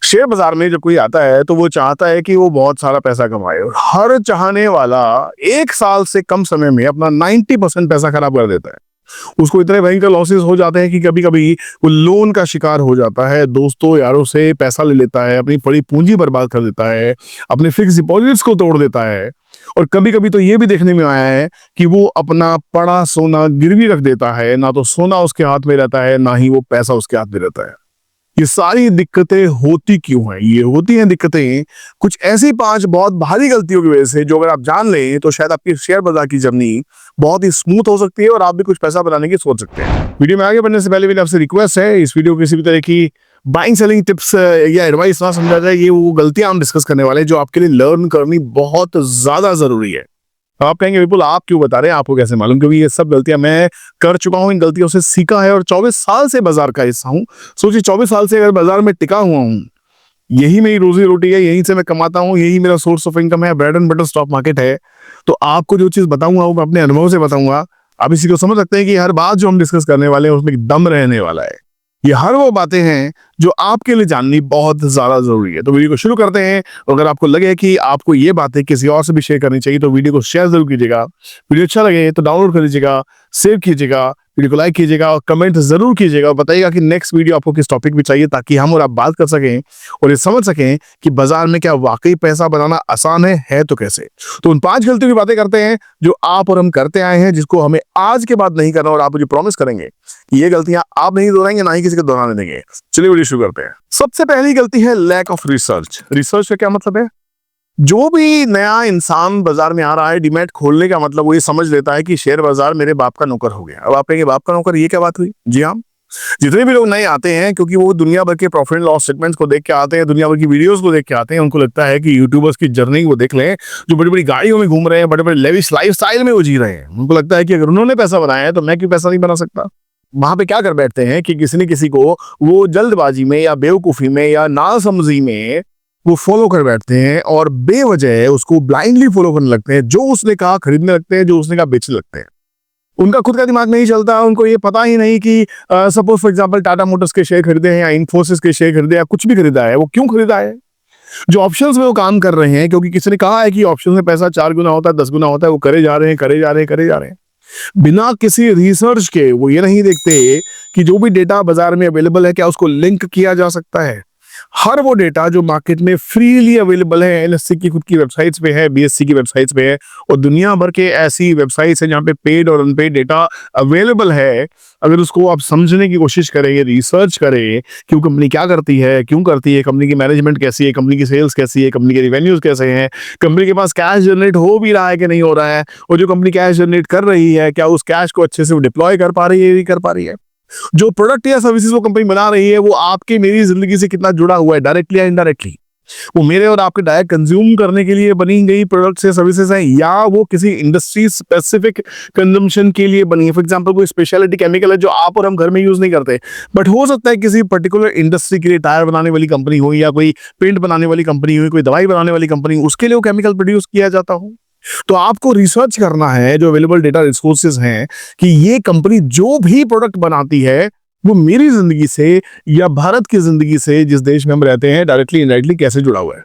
Share बाजार में जब कोई आता है तो वो चाहता है कि वो बहुत सारा पैसा कमाए और हर चाहने वाला 1 साल से कम समय में अपना 90% पैसा खराब कर देता है। उसको इतने भयंकर लॉसेस हो जाते हैं कि कभी कभी वो लोन का शिकार हो जाता है, दोस्तों यारों से पैसा ले लेता है, अपनी बड़ी पूंजी बर्बाद कर देता है, अपने फिक्स डिपॉजिट्स को तोड़ देता है। और कभी कभी तो ये भी देखने में आया है कि वो अपना पड़ा सोना गिरवी रख देता है, ना तो सोना उसके हाथ में रहता है ना ही वो पैसा उसके हाथ में रहता है। ये सारी दिक्कतें होती क्यों हैं? ये होती हैं दिक्कतें कुछ ऐसी 5 बहुत भारी गलतियों की वजह से, जो अगर आप जान लें तो शायद आपकी शेयर बाजार की जर्नी बहुत ही स्मूथ हो सकती है और आप भी कुछ पैसा बनाने की सोच सकते हैं। वीडियो में आगे बढ़ने से पहले मेरी आपसे रिक्वेस्ट है, इस वीडियो को किसी भी तरह की बाइंग सेलिंग टिप्स या एडवाइस ना समझा जाए। ये वो गलतियां हम डिस्कस करने वाले हैं जो आपके लिए लर्न करनी बहुत ज्यादा जरूरी है। आप कहेंगे विपुल आप क्यों बता रहे हैं, आपको कैसे मालूम? क्योंकि ये सब गलतियां मैं कर चुका हूं, इन गलतियों से सीखा है और 24 साल से बाजार का हिस्सा हूं। सोचिए 24 साल से अगर बाजार में टिका हुआ हूं, यही मेरी रोजी रोटी है, यहीं से मैं कमाता हूं, यही मेरा सोर्स ऑफ इनकम है, bread and butter stock market है। तो आपको जो चीज बताऊंगा वो मैं अपने अनुभव से बताऊंगा। आप इसी को समझ सकते हैं कि हर बात जो हम डिस्कस करने वाले हैं उसमें दम रहने वाला है। ये हर वो बातें हैं जो आपके लिए जाननी बहुत ज्यादा जरूरी है। तो वीडियो को शुरू करते हैं। अगर आपको लगे कि आपको ये बातें किसी और से भी शेयर करनी चाहिए तो वीडियो को शेयर जरूर कीजिएगा। वीडियो अच्छा लगे तो डाउनलोड कर लीजिएगा, सेव कीजिएगा, वीडियो को लाइक कीजिएगा और कमेंट जरूर कीजिएगा और बताइएगा कि नेक्स्ट वीडियो आपको किस टॉपिक पे चाहिए, ताकि हम और आप बात कर सकें और ये समझ सकें कि बाजार में क्या वाकई पैसा बनाना आसान है तो कैसे। तो उन 5 गलतियों की बातें करते हैं जो आप और हम करते आए हैं, जिसको हमें आज के बाद नहीं करना और आप मुझे प्रॉमिस करेंगे ये गलतियां आप नहीं दोहराएंगे, ना ही किसी को दोहराने देंगे। चलिए वीडियो शुरू करते हैं। सबसे पहली गलती है लैक ऑफ रिसर्च। रिसर्च का क्या मतलब है? जो भी नया इंसान बाजार में आ रहा है, डीमैट खोलने का मतलब वो ये समझ लेता है कि शेयर बाजार मेरे बाप का नौकर हो गया। अब आप कहेंगे बाप का नौकर, ये क्या बात हुई? जी हाँ, जितने भी लोग नए आते हैं क्योंकि वो दुनिया भर के प्रॉफिट एंड लॉस स्टेटमेंट्स को देख के आते हैं, दुनिया भर की वीडियोस को देख के आते हैं, उनको लगता है कि यूट्यूबर्स की जर्नी वो देख लें जो बड़ी बड़ी गाड़ियों में घूम रहे हैं, बड़े बड़े लेविश लाइफस्टाइल में वो जी रहे हैं। उनको लगता है कि अगर उन्होंने पैसा बनाया है तो मैं क्यों पैसा नहीं बना सकता। वहां पे क्या कर बैठते हैं कि किसी न किसी को वो जल्दबाजी में या बेवकूफी में या नासमझी में वो फॉलो कर बैठते हैं और बेवजह उसको ब्लाइंडली फॉलो करने लगते हैं। जो उसने कहा खरीदने लगते हैं, जो उसने कहा बेचने लगते हैं। उनका खुद का दिमाग नहीं चलता, उनको ये पता ही नहीं कि suppose for example Tata Motors के शेयर खरीदे हैं या इन्फोसिस के शेयर खरीदे या कुछ भी खरीदा है, वो क्यों खरीदा है? जो ऑप्शंस में वो काम कर रहे हैं क्योंकि किसी ने कहा है कि ऑप्शंस में पैसा 4 गुना होता है, 10 गुना होता है, वो करे जा रहे हैं, करे जा रहे हैं, करे जा रहे हैं बिना किसी रिसर्च के। वो ये नहीं देखते कि जो भी डेटा बाजार में अवेलेबल है क्या उसको लिंक किया जा सकता है। हर वो डेटा जो मार्केट में फ्रीली अवेलेबल है, एनएससी की खुद की वेबसाइट्स पे है, बीएससी की वेबसाइट्स पे है और दुनिया भर के ऐसी वेबसाइट्स हैं जहां पे पेड और अनपेड डेटा अवेलेबल है। अगर उसको आप समझने की कोशिश करें, रिसर्च करें कि वो कंपनी क्या करती है, क्यों करती है, कंपनी की मैनेजमेंट कैसी है, कंपनी की सेल्स कैसी है, कंपनी के रिवेन्यूज कैसे हैं, कंपनी के पास कैश जनरेट हो भी रहा है कि नहीं हो रहा है, और जो कंपनी कैश जनरेट कर रही है क्या उस कैश को अच्छे से वो डिप्लॉय कर पा रही है, नहीं कर पा रही है, जो प्रोडक्ट या सर्विसेज वो कंपनी बना रही है वो आपके मेरी जिंदगी से कितना जुड़ा हुआ है, डायरेक्टली या इनडायरेक्टली। वो मेरे और आपके डायरेक्ट कंज्यूम करने के लिए बनी गई प्रोडक्ट्स या सर्विसेज हैं या वो किसी इंडस्ट्री स्पेसिफिक कंजम्पशन के लिए बनी है। फॉर एग्जांपल कोई स्पेशलिटी केमिकल है जो आप और हम घर में यूज नहीं करते, बट हो सकता है किसी पर्टिकुलर इंडस्ट्री के लिए, टायर बनाने वाली कंपनी हो या कोई पेंट बनाने वाली कंपनी हो, कोई दवाई बनाने वाली कंपनी, उसके लिए वो केमिकल प्रोड्यूस किया जाता हो। तो आपको रिसर्च करना है जो अवेलेबल डेटा रिसोर्सेज हैं कि ये कंपनी जो भी प्रोडक्ट बनाती है वो मेरी जिंदगी से या भारत की जिंदगी से, जिस देश में हम रहते हैं, डायरेक्टली इनडायरेक्टली कैसे जुड़ा हुआ है।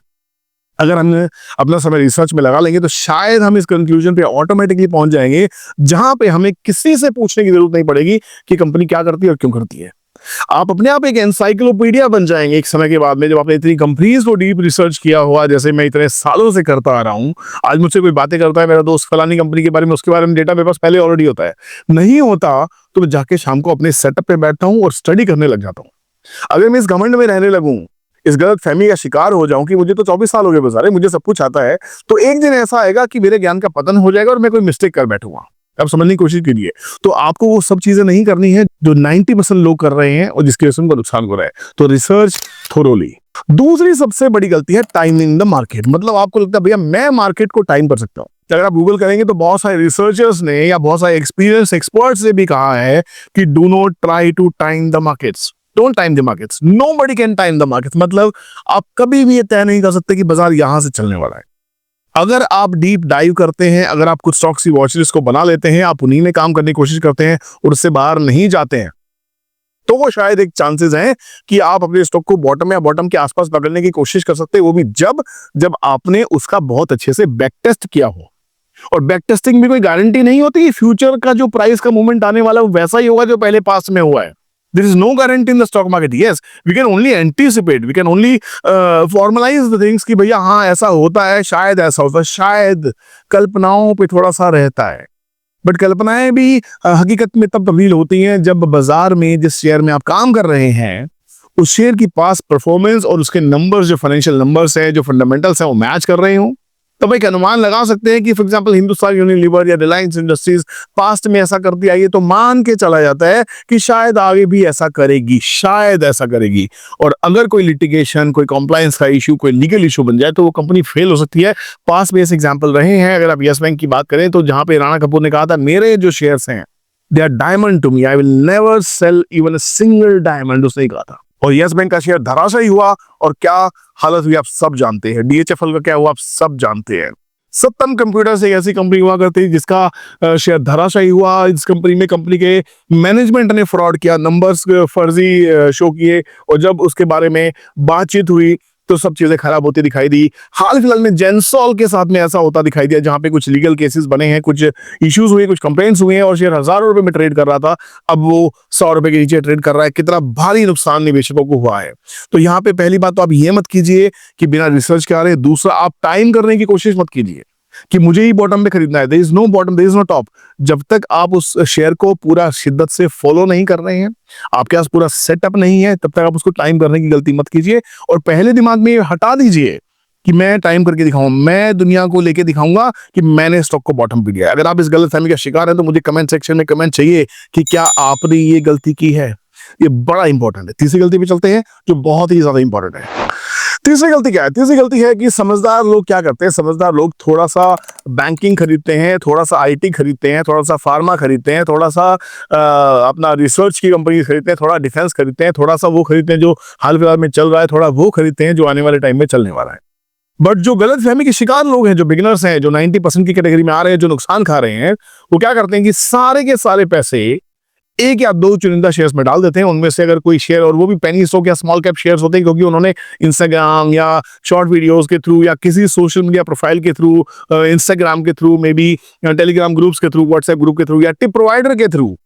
अगर हम अपना समय रिसर्च में लगा लेंगे तो शायद हम इस कंक्लूजन पे ऑटोमेटिकली पहुंच जाएंगे जहां पे हमें किसी से पूछने की जरूरत नहीं पड़ेगी कि कंपनी क्या करती है और क्यों करती है। आप अपने आप एक एनसाइक्लोपीडिया बन जाएंगे एक समय के बाद में, जब आपने इतनी कंपनीज को डीप रिसर्च किया हुआ, जैसे मैं इतने सालों से करता आ रहा हूं। आज मुझसे कोई बातें करता है मेरा दोस्त फलानी कंपनी के बारे में, उसके बारे में डेटा मेरे पास पहले ऑलरेडी होता है। नहीं होता तो मैं जाके शाम को अपने सेटअप पे बैठता हूं और स्टडी करने लग जाता हूं। अगर मैं इस घमंड में रहने लगूं, इस गलत फहमी का शिकार हो जाऊं कि मुझे तो 24 साल हो गए बाजार में, मुझे सब कुछ आता है, तो एक दिन ऐसा आएगा कि मेरे ज्ञान का पतन हो जाएगा और मैं कोई मिस्टेक कर बैठूंगा। आप समझने की कोशिश कीजिए। तो आपको वो सब चीजें नहीं करनी है जो 90% लोग कर रहे हैं और जिसकी वजह से उनको नुकसान हो रहा है। तो रिसर्च थोरोली। दूसरी सबसे बड़ी गलती है टाइमिंग द मार्केट। मतलब आपको लगता है भैया मैं मार्केट को टाइम कर सकता हूँ। अगर आप गूगल करेंगे तो बहुत सारे रिसर्चर्स ने या बहुत सारे एक्सपीरियंस एक्सपर्ट्स ने भी कहा है कि do not try to time the markets, don't time the markets, nobody can time the markets. मतलब आप कभी भी ये तय नहीं कर सकते कि बाजार यहां से चलने वाला है। अगर आप डीप डाइव करते हैं, अगर आप कुछ स्टॉक्स की वॉच लिस्ट को बना लेते हैं, आप उन्हीं में काम करने की कोशिश करते हैं और उससे बाहर नहीं जाते हैं, तो वो शायद एक चांसेस हैं कि आप अपने स्टॉक को बॉटम या बॉटम के आसपास पकड़ने की कोशिश कर सकते हैं, वो भी जब जब आपने उसका बहुत अच्छे से बैक टेस्ट किया हो। और बैक टेस्टिंग भी कोई गारंटी नहीं होती कि फ्यूचर का जो प्राइस का मूवमेंट आने वाला है वो वैसा ही होगा जो पहले पास्ट में हुआ है। There is no guarantee in the stock market. Yes, we can only anticipate, we can only formalize the things कि भैया हाँ ऐसा होता है, शायद ऐसा होता है, शायद कल्पनाओं पे थोड़ा सा रहता है। बट कल्पनाएं भी हकीकत में तब तब्दील होती हैं जब बाजार में जिस शेयर में आप काम कर रहे हैं उस शेयर की पास परफॉर्मेंस और उसके नंबर्स, जो फाइनेंशियल नंबर्स हैं, जो फंडामेंटल्स हैं, वो मैच कर रहे हो। तब एक अनुमान लगा सकते हैं कि फॉर एग्जांपल हिंदुस्तान यूनिलीवर या रिलायंस इंडस्ट्रीज पास्ट में ऐसा करती आई है, तो मान के चला जाता है कि शायद आगे भी ऐसा करेगी, शायद ऐसा करेगी। और अगर कोई लिटिगेशन, कोई कॉम्प्लायंस का इशू, कोई लीगल इशू बन जाए तो वो कंपनी फेल हो सकती है। पास्ट में ऐसे एग्जाम्पल रहे हैं। अगर आप यस बैंक की बात करें तो जहां पे राणा कपूर ने कहा था मेरे जो शेयर्स हैं they are diamond to me, I will never sell even a single diamond, उसने कहा था। और यस बैंक का शेयर धराशायी हुआ और क्या हालत हुई आप सब जानते हैं। डीएचएफएल का क्या हुआ आप सब जानते हैं। सत्यम कंप्यूटर्स एक ऐसी कंपनी हुआ करती जिसका शेयर धराशायी हुआ। इस कंपनी में कंपनी के मैनेजमेंट ने फ्रॉड किया, नंबर्स फर्जी शो किए, और जब उसके बारे में बातचीत हुई तो सब चीजें खराब होती दिखाई दी। हाल फिलहाल में जेंसॉल के साथ में ऐसा होता दिखाई दिया जहां पे कुछ लीगल केसेस बने हैं, कुछ इश्यूज हुए, कुछ कंप्लेंट्स हुए हैं और शेयर हजारों रुपए में ट्रेड कर रहा था, अब वो 100 रुपए के नीचे ट्रेड कर रहा है। कितना भारी नुकसान निवेशकों को हुआ है। तो यहाँ पे पहली बात तो आप ये मत कीजिए कि बिना रिसर्च के आ रहे। दूसरा, आप टाइम करने की कोशिश मत कीजिए कि मुझे ही बॉटम पे खरीदना है। There is no bottom, there is no top. जब तक आप उस शेयर को पूरा शिद्दत से फॉलो नहीं कर रहे हैं, आपके पास पूरा सेटअप नहीं है, तब तक आप उसको टाइम करने की गलती मत कीजिए। और पहले दिमाग में ये हटा दीजिए कि मैं टाइम करके दिखाऊंगा, मैं दुनिया को लेके दिखाऊंगा कि मैंने स्टॉक को बॉटम पे लिया। अगर आप इस गलतफहमी का शिकार हैं तो मुझे कमेंट सेक्शन में कमेंट चाहिए कि क्या आपने ये गलती की है। ये बड़ा इंपॉर्टेंट है। तीसरी गलती पे चलते हैं जो बहुत ही ज्यादा इंपॉर्टेंट है। तीसरी गलती क्या है? तीसरी गलती है कि समझदार लोग क्या करते हैं, समझदार लोग थोड़ा सा बैंकिंग खरीदते हैं, थोड़ा सा आईटी खरीदते हैं, थोड़ा सा फार्मा खरीदते हैं, थोड़ा सा अपना रिसर्च की कंपनी खरीदते हैं, थोड़ा डिफेंस खरीदते हैं, थोड़ा सा वो खरीदते हैं जो हाल फिलहाल में चल रहा है, थोड़ा वो खरीदते हैं जो आने वाले टाइम में चलने वाला है। बट जो गलत फहमी के शिकार लोग हैं, जो बिगिनर्स हैं, जो 90% की कैटेगरी में आ रहे हैं, जो नुकसान खा रहे हैं, वो क्या करते हैं कि सारे के सारे पैसे एक या दो चुनिंदा शेयर्स में डाल देते हैं। उनमें से अगर कोई शेयर, और वो भी पेनी स्टॉक या स्मॉल कैप शेयर्स होते हैं, क्योंकि उन्होंने इंस्टाग्राम या शॉर्ट वीडियोस के थ्रू या किसी सोशल मीडिया प्रोफाइल के थ्रू, इंस्टाग्राम के through, may be Telegram groups के थ्रू, व्हाट्सएप ग्रुप के थ्रू या टिप प्रोवाइडर के थ्रू,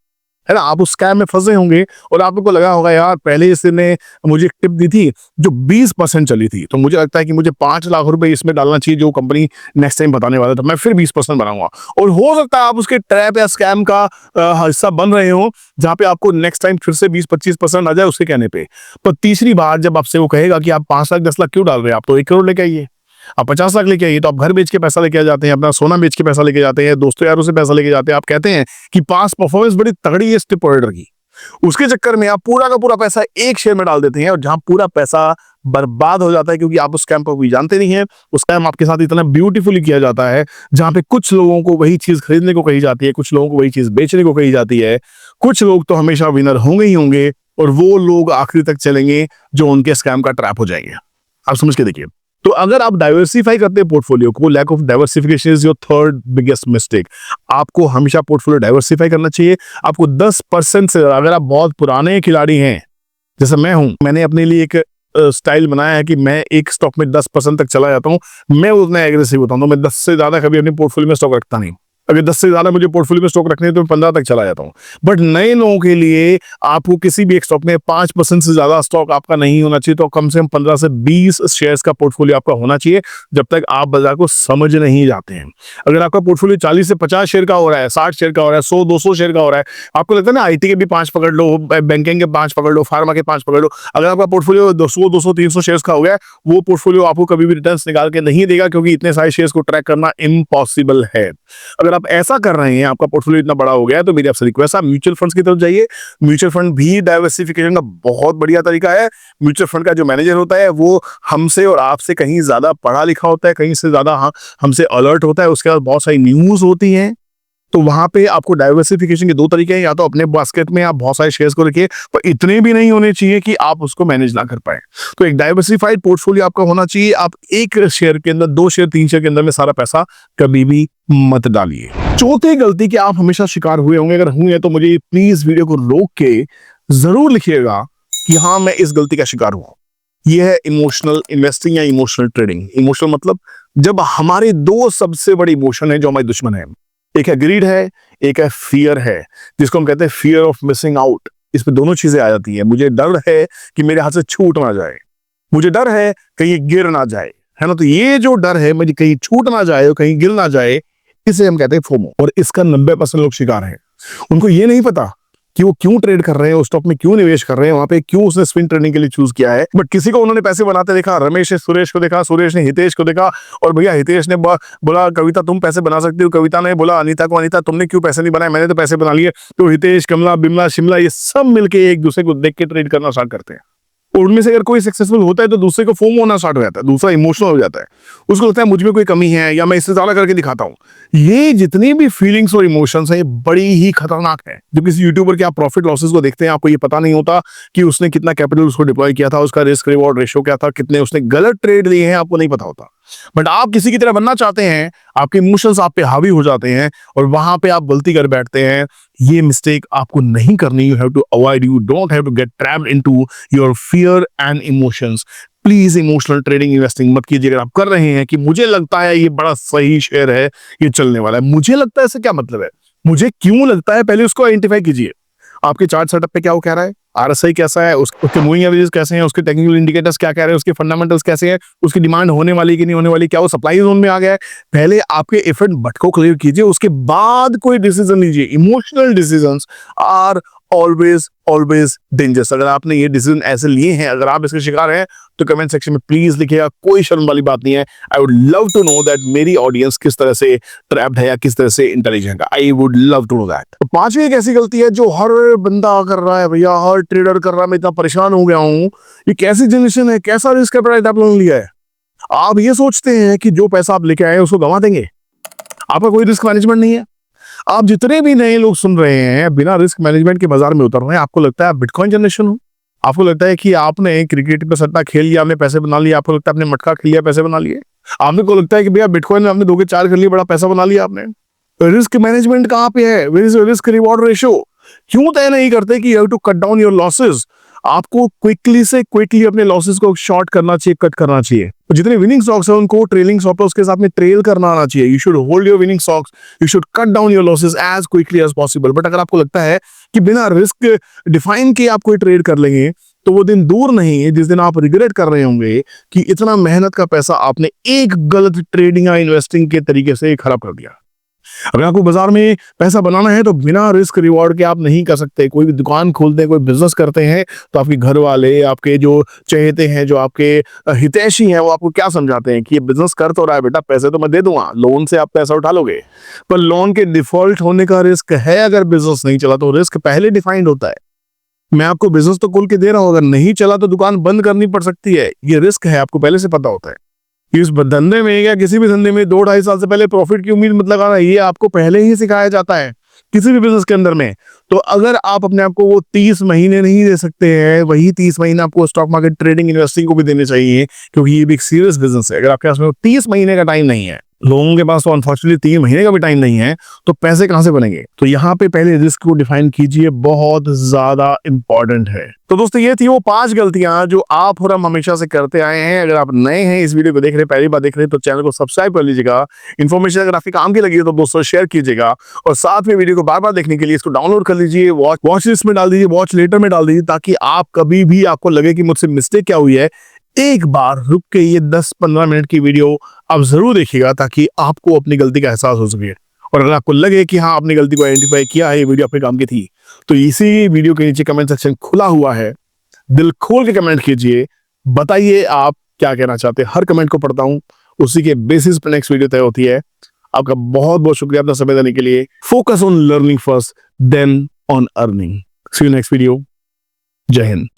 है ना, आप उस स्कैम में फंसे होंगे और आपको लगा होगा यार पहले इसने मुझे एक टिप दी थी जो 20% चली थी, तो मुझे लगता है कि मुझे 5 लाख रुपए इसमें डालना चाहिए जो कंपनी नेक्स्ट टाइम बताने वाला था, मैं फिर 20% बनाऊंगा। और हो सकता है आप उसके ट्रैप या स्कैम का हिस्सा बन रहे हो, जहां पे आपको नेक्स्ट टाइम फिर से 20-25% आ जाए उसके कहने पे। पर तीसरी बार जब आपसे वो कहेगा कि आप 5 लाख 10 लाख क्यों डाल रहे हैं, आप तो 1 करोड़ लेके आइए, आप 50 लाख लेके आइए, तो आप घर बेच के पैसा लेके आ जाते हैं, अपना सोना बेच के पैसा लेके जाते हैं, दोस्तों यारों से पैसा लेके जाते हैं। आप कहते हैं कि पास परफॉर्मेंस बड़ी तगड़ी है स्टिप प्रोवाइडर की, उसके चक्कर में आप पूरा का पूरा पैसा एक शेयर में डाल देते हैं और जहां पूरा पैसा बर्बाद हो जाता है क्योंकि आप उस स्कैम को भी जानते नहीं है। उस स्कैम आपके साथ इतना ब्यूटीफुली किया जाता है जहां पे कुछ लोगों को वही चीज खरीदने को कही जाती है, कुछ लोगों को वही चीज बेचने को कही जाती है। कुछ लोग तो हमेशा विनर होंगे ही होंगे और वो लोग आखिरी तक चलेंगे जो उनके स्कैम का ट्रैप हो जाएंगे। आप समझ के देखिए। तो अगर आप डाइवर्सिफाई करते हैं पोर्टफोलियो को, lack of diversification is your third biggest mistake. आपको हमेशा पोर्टफोलियो डाइवर्सिफाई करना चाहिए। आपको 10% से, अगर आप बहुत पुराने खिलाड़ी हैं जैसे मैं हूं, मैंने अपने लिए एक स्टाइल बनाया है कि मैं एक स्टॉक में 10% तक चला जाता हूं। मैं उतना एग्रेसिव होता हूं, तो मैं 10 से ज्यादा कभी अपने पोर्टफोलियो में स्टॉक रखता नहीं। अगर 10 से ज्यादा मुझे पोर्टफोलियो में स्टॉक रखने हैं तो मैं 15 तक चला जाता हूं। बट नए लोगों के लिए आपको किसी भी एक स्टॉक में 5% से ज्यादा स्टॉक आपका नहीं होना चाहिए, तो कम से कम 15 से 20 शेयर्स का पोर्टफोलियो आपका होना चाहिए जब तक आप बाजार को समझ नहीं जाते हैं। अगर आपका पोर्टफोलियो 40 से 50 शेयर का हो रहा है, 60 शेयर का हो रहा है, 100-200 शेयर का हो रहा है, आपको लगता है ना आईटी के भी 5 पकड़ लो, बैंकिंग के 5 पकड़ लो, फार्मा के 5 पकड़ लो, अगर आपका पोर्टफोलियो 200-300 शेयर्स का हो गया, वो पोर्टफोलियो आपको कभी भी रिटर्न्स निकाल के नहीं देगा क्योंकि इतने सारे शेयर्स को ट्रैक करना इम्पॉसिबल है। अगर आप ऐसा कर रहे हैं, आपका पोर्टफोलियो इतना बड़ा हो गया है, तो मेरी आपसे रिक्वेस्ट है आप म्यूचुअल फंड्स की तरफ जाइए। म्यूचुअल फंड भी डाइवर्सिफिकेशन का बहुत बढ़िया तरीका है। म्यूचुअल फंड का जो मैनेजर होता है वो हमसे और आपसे कहीं ज्यादा पढ़ा लिखा होता है, कहीं से ज्यादा हमसे अलर्ट होता है, उसके बाद बहुत सारी न्यूज होती हैं। तो वहां पे आपको डाइवर्सिफिकेशन के 2 तरीके हैं, या तो अपने बास्केट में आप बहुत सारे शेयर्स को रखिए, पर इतने भी नहीं होने चाहिए कि आप उसको मैनेज ना कर पाए। तो एक डाइवर्सिफाइड पोर्टफोलियो आपका होना चाहिए। आप एक शेयर के अंदर, 2 शेयर, 3 शेयर के अंदर में सारा पैसा कभी भी मत डालिए। चौथी गलती कि आप हमेशा शिकार हुए होंगे, अगर हुए हैं तो मुझे प्लीज वीडियो को रोक के जरूर लिखिएगा कि हाँ मैं इस गलती का शिकार हुआ। यह है इमोशनल इन्वेस्टिंग या इमोशनल ट्रेडिंग। इमोशनल मतलब जब हमारे दो सबसे बड़े इमोशन है जो हमारे दुश्मन है, एक है ग्रीड है, एक है फियर है, जिसको हम कहते हैं फियर ऑफ मिसिंग आउट। इसमें दोनों चीजें आ जाती है। मुझे डर है कि मेरे हाथ से छूट ना जाए, मुझे डर है कहीं गिर ना जाए, है ना। तो ये जो डर है मुझे कहीं छूट ना जाए और कहीं गिर ना जाए, इसे हम कहते हैं फोमो। और इसका 90% लोग शिकार हैं। उनको ये नहीं पता कि वो क्यों ट्रेड कर रहे हैं, उस स्टॉक में क्यों निवेश कर रहे हैं, वहां पे क्यों उसने स्विंग ट्रेडिंग के लिए चूज किया है। बट किसी को उन्होंने पैसे बनाते देखा, रमेश ने सुरेश को देखा, सुरेश ने हितेश को देखा, और भैया हितेश ने बोला कविता तुम पैसे बना सकती हो, कविता ने बोला अनीता को अनीता तुमने क्यों पैसे नहीं बनाए, मैंने तो पैसे बना लिए। तो हितेश, कमला, बिमला, शिमला ये सब मिलके एक दूसरे को देख के ट्रेड करना स्टार्ट करते हैं। और उनमें से अगर कोई सक्सेसफुल होता है तो दूसरे को फोमो होना स्टार्ट हो जाता है, दूसरा इमोशनल हो जाता है, उसको लगता है मुझ में कोई कमी है या मैं इससे ज्यादा करके दिखाता हूँ। ये जितनी भी फीलिंग्स और इमोशंस हैं ये बड़ी ही खतरनाक है। जब किसी यूट्यूबर के आप प्रॉफिट लॉसेस को देखते हैं, आपको ये पता नहीं होता कि उसने कितना कैपिटल उसको डिप्लॉय किया था, उसका रिस्क रिवॉर्ड रेशियो क्या था, कितने उसने गलत ट्रेड लिए हैं, आपको नहीं पता होता। बट आप किसी की तरह बनना चाहते हैं, आपके इमोशंस आप पे हावी हो जाते हैं और वहां पे आप गलती कर बैठते हैं। ये मिस्टेक आपको नहीं करनी। You have to avoid, you don't have to get trapped into your fear and emotions. Please emotional trading investing मत कीजिए। अगर आप कर रहे हैं कि मुझे लगता है ये बड़ा सही शेयर है, ये चलने वाला है, मुझे लगता है, इससे क्या मतलब है, मुझे क्यों लगता है, पहले उसको आइडेंटिफाई कीजिए। आपके चार्ट सेटअप पे क्या वो कह रहा है, आरएसआई कैसा है, उसके मूविंग एवरेजेस कैसे हैं, उसके टेक्निकल इंडिकेटर्स क्या कह रहे हैं, उसके फंडामेंटल्स कैसे हैं, उसकी डिमांड होने वाली कि नहीं होने वाली, क्या वो सप्लाई जोन में आ गया है। पहले आपके इफ एंड बट को क्लियर कीजिए, उसके बाद कोई डिसीजन लीजिए। Emotional decisions are always always dangerous. अगर आपने ये डिसीजन ऐसे लिए हैं, अगर आप इसके शिकार हैं, तो कमेंट सेक्शन में प्लीज लिखिएगा, कोई शर्म वाली बात नहीं है। I would love to know that मेरी ऑडियंस किस तरह से ट्रैप्ड है या किस तरह से इंटेलिजेंट है। I would love to know that. तो पांचवी एक ऐसी गलती है जो हर बंदा कर रहा है, भैया हर ट्रेडर कर रहा है, मैं इतना परेशान हो गया हूं। ये कैसी जनरेशन है, कैसा रिस्क एपेटाइट आप लोगों ने लिया है। आप ये सोचते हैं कि जो पैसा आप लेके आए उसको गंवा देंगे, आपका कोई रिस्क मैनेजमेंट नहीं है। आप जितने भी नए लोग सुन रहे हैं बिना रिस्क मैनेजमेंट के बाजार में उतर रहे हैं, आपको लगता है आप बिटकॉइन जनरेशन हो, आपको लगता है कि आपने क्रिकेट पे सट्टा खेल लिया, आपने पैसे बना लिया, आपको लगता है आपने मटका खेल लिया, पैसे बना लिए। आपको लगता है कि भैया बिटकॉइन में आपने 2 के 4 कर लिए, बड़ा पैसा बना लिया आपने। रिस्क मैनेजमेंट कहाँ पे है, where is risk reward ratio. क्यों तय नहीं करते कि you have to cut down your losses. आपको क्विकली अपने लॉसेस को शॉर्ट करना चाहिए, कट करना चाहिए। जितने विनिंग स्टॉक्स हैं उनको ट्रेलिंग स्टॉप लॉस के साथ में ट्रेल करना आना चाहिए। You should hold your winning stocks, you should cut down your losses as quickly as possible. But अगर आपको लगता है कि बिना रिस्क डिफाइन किए आप कोई ट्रेड कर लेंगे, तो वो दिन दूर नहीं है जिस दिन आप रिग्रेट कर रहे होंगे कि इतना मेहनत का पैसा आपने एक गलत ट्रेडिंग या इन्वेस्टिंग के तरीके से खराब कर दिया। अगर आपको बाजार में पैसा बनाना है तो बिना रिस्क रिवॉर्ड के आप नहीं कर सकते। कोई भी दुकान खोलते हैं, कोई बिजनेस करते हैं, तो आपके घर वाले, आपके जो चहेते हैं, जो आपके हितैषी हैं, वो आपको क्या समझाते हैं कि ये बिजनेस कर तो रहा है बेटा, पैसे तो मैं दे दूंगा, लोन से आप पैसा उठा लोगे। पर लोन के डिफॉल्ट होने का रिस्क है। अगर बिजनेस नहीं चला तो रिस्क पहले डिफाइंड होता है। मैं आपको बिजनेस तो खोल के दे रहा हूं, अगर नहीं चला तो दुकान बंद करनी पड़ सकती है। ये रिस्क है, आपको पहले से पता होता है। इस धंधे में या किसी भी धंधे में 2-2.5 साल से पहले प्रॉफिट की उम्मीद मत लगाना, ये आपको पहले ही सिखाया जाता है किसी भी बिजनेस के अंदर में। तो अगर आप अपने आप को वो 30 महीने नहीं दे सकते हैं, वही 30 महीने आपको स्टॉक मार्केट ट्रेडिंग इन्वेस्टिंग को भी देने चाहिए, क्योंकि ये भी एक सीरियस बिजनेस है। अगर आपके पास में 30 महीने का टाइम नहीं है, लोगों के पास तो अनफॉर्चुनेटली 3 महीने का भी टाइम नहीं है, तो पैसे कहां से बनेंगे। तो यहाँ पे पहले रिस्क को डिफाइन कीजिए, बहुत ज्यादा इंपॉर्टेंट है। तो दोस्तों ये थी वो 5 गलतियां जो आप और हम हमेशा से करते आए हैं। अगर आप नए हैं, इस वीडियो को देख रहे हैं, पहली बार देख रहे हैं, तो चैनल को सब्सक्राइब कर लीजिएगा। इन्फॉर्मेशन अगर आपके काम की लगी है तो दोस्तों शेयर कीजिएगा, और साथ में वीडियो को बार बार देखने के लिए इसको डाउनलोड कर लीजिए, वॉच लिस्ट में डाल दीजिए, वॉच लेटर में डाल दीजिए, ताकि आप कभी भी आपको लगे कि मुझसे मिस्टेक क्या हुई है, एक बार रुक के ये 10-15 मिनट की वीडियो आप जरूर देखिएगा, ताकि आपको अपनी गलती का एहसास हो सके। और अगर आपको लगे कि हाँ अपनी गलती को आइडेंटिफाई किया है, ये वीडियो अपने काम की थी, तो इसी वीडियो के नीचे कमेंट सेक्शन खुला हुआ है, दिल खोल के कमेंट कीजिए, बताइए आप क्या कहना चाहते हैं। हर कमेंट को पढ़ता हूं, उसी के बेसिस पर नेक्स्ट वीडियो तय होती है। आपका बहुत बहुत शुक्रिया अपना समय देने के लिए। Focus on learning first, then on earning. See you next video. जय हिंद।